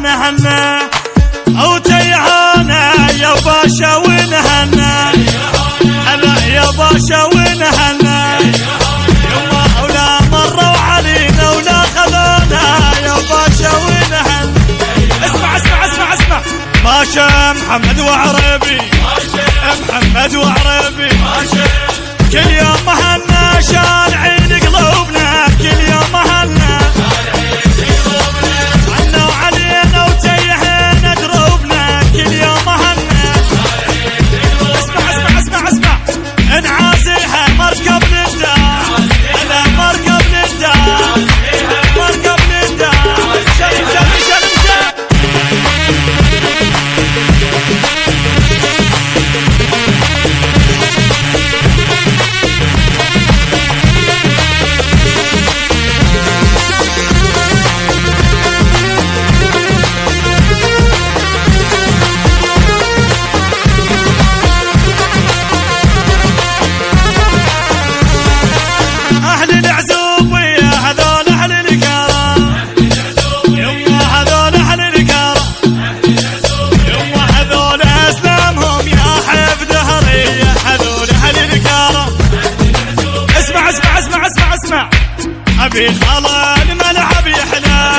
نهنا او تيهانا يا باشا ونهنا هلا يا باشا ونهنا يما ولا مروا علينا ولا خذونا يا باشا ونهنا. اسمع اسمع اسمع اسمع ماشا محمد وعربي محمد وعربي كل يوم مهنا شارعين قلوبنا كل يوم مهنا عنا وعلينا وتيهنا دروبنا كل يوم مهنا. اسمع اسمع اسمع اسمع انعازيها مركب للدار انا مركب للدار مركب للدار شلم شلم شلم شلم. ابي خلا الملعب يحلى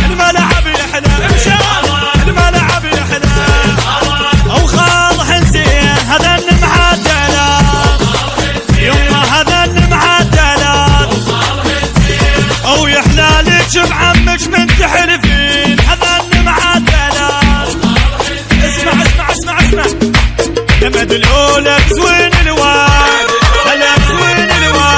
الملعب يحلى امشي الملعب يحلى او خاض حنزين هذا المعدلات يما هذا المعدلات او يحلى لك بعمك من تحلفين هذا المعدلات. اسمع اسمع اسمع اسمع لمد الاولى زوين الواد هلا زوين الواد.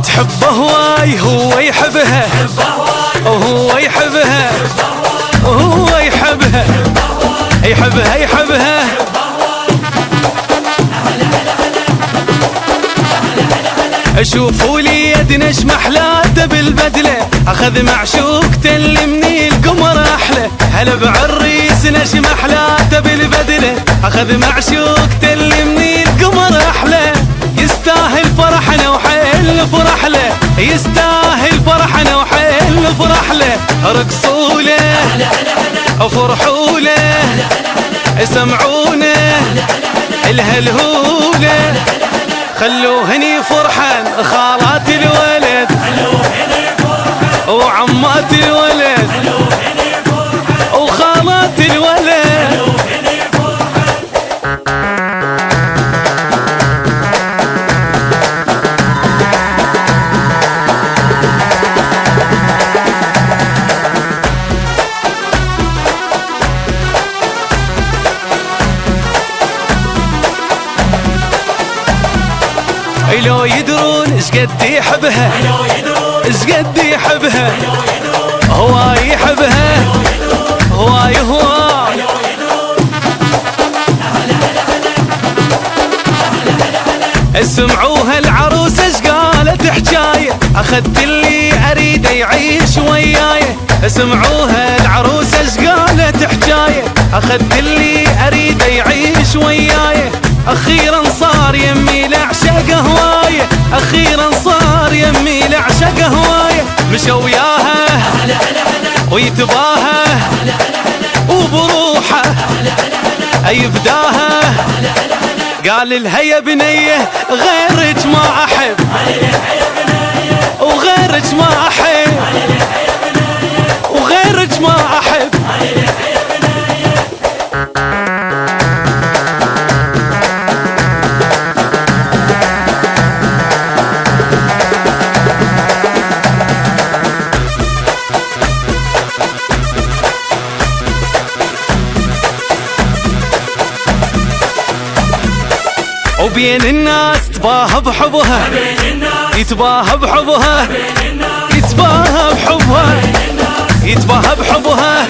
تحبه هواي هو يحبها وهو يحبها وهو يحبها يحبها يحبها. شوفوا لي يدنش محلاته بالبدله اخذ معشوقته اللي من القمر احلى هلا بعريس نش محلاته بالبدله اخذ معشوقته اللي من القمر احلى يستاهل فرحنا وحيل فرح له يستاهل فرحنا وحيل فرح له رقصوا له وفرحوا له سمعونا الهلهوله خلوهني فرحان خالات الولد وعمات الولد وخالات الولد. لو يدرون شقد يحبها شقد يحبها هو يحبها هواي هواي. اسمعوها العروسة شقالت حجاية اخذت اللي اريده يعيش وياي. اسمعوها العروسة شقالت حجاية اخذت اللي اريده يعيش وياي. اخيرا صار يمي لعشق هوايه اخيرا صار يمي لعشق هوايه مشى وياها ويتباها وبروحه يفداها قال لها يا بنيه غيرك ما احب وغيرك ما احب وغيرك ما احب. وبين الناس تباهى بحبها يتباهى بحبها يتباهى بحبها يتباهى بحبها.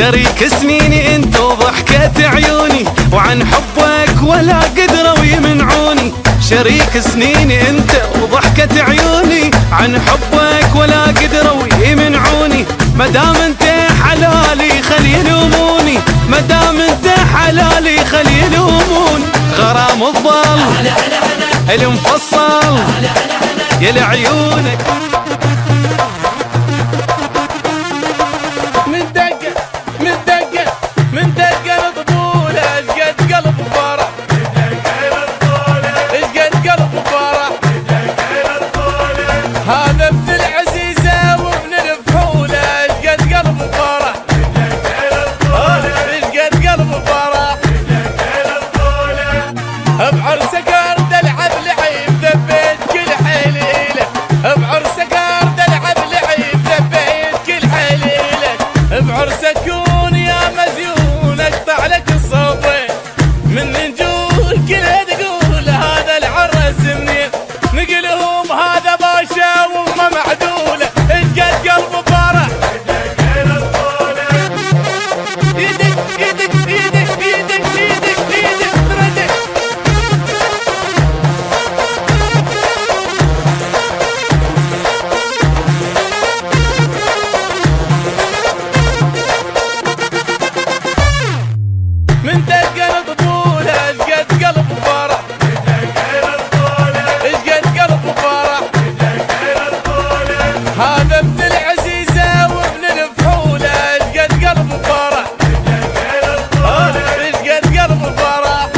شريك سنيني انت وضحكة عيوني، وعن حبك ولا قدروا يمنعوني. شريك سنيني انت وضحكة عيوني، عن حبك ولا قدروا يمنعوني. مدام انت حلالي خلي يلوموني، مدام انت حلالي خلي يلوموني. غرام الظل المفصل يا لعيونك. من دقة طبولة اشقد قلب فرح، اشقد قلب فرح. هذا ابن العزيزة وابن الفحولة اشقد قلب فرح، اشقد قلب فرح. بعرسك ارد العب لعيب ذبيت كل حليلة، بعرسك ارد العب لعيب ذبيت كل حليلة. بعرسك كون يا مزيون اقطع لك الصوبين، من نجول كلها تقول هذا العرس منين. نقلهم هذا باشا وما معدولة، اشقد قلب فرح. ايدك ايدك ايدك ايدك ايدك ايدك تردك. من دقة طبولة اشقد قلب فرح، اشقد قلب فرح. هذا ابن العزيزة وابن الفحولة اشقد قلب فرح، اشقد قلب فرح.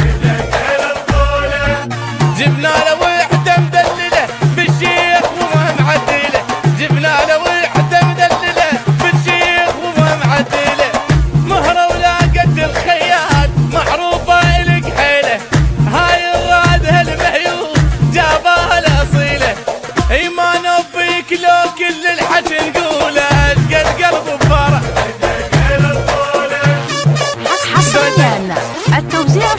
جبنا له وحدة مدللة بالشيخ وما معدلة، جبنا له وحدة مدللة بالشيخ وما معدلة. مهرة ولاقت الخياط معروفة إلك حيلة، هاي الراد هالمهيوب جابها الأصيلة. إيمانه فيك لو كل الحكي نقوله، اشقد قلب فرح. حصريا التوزيع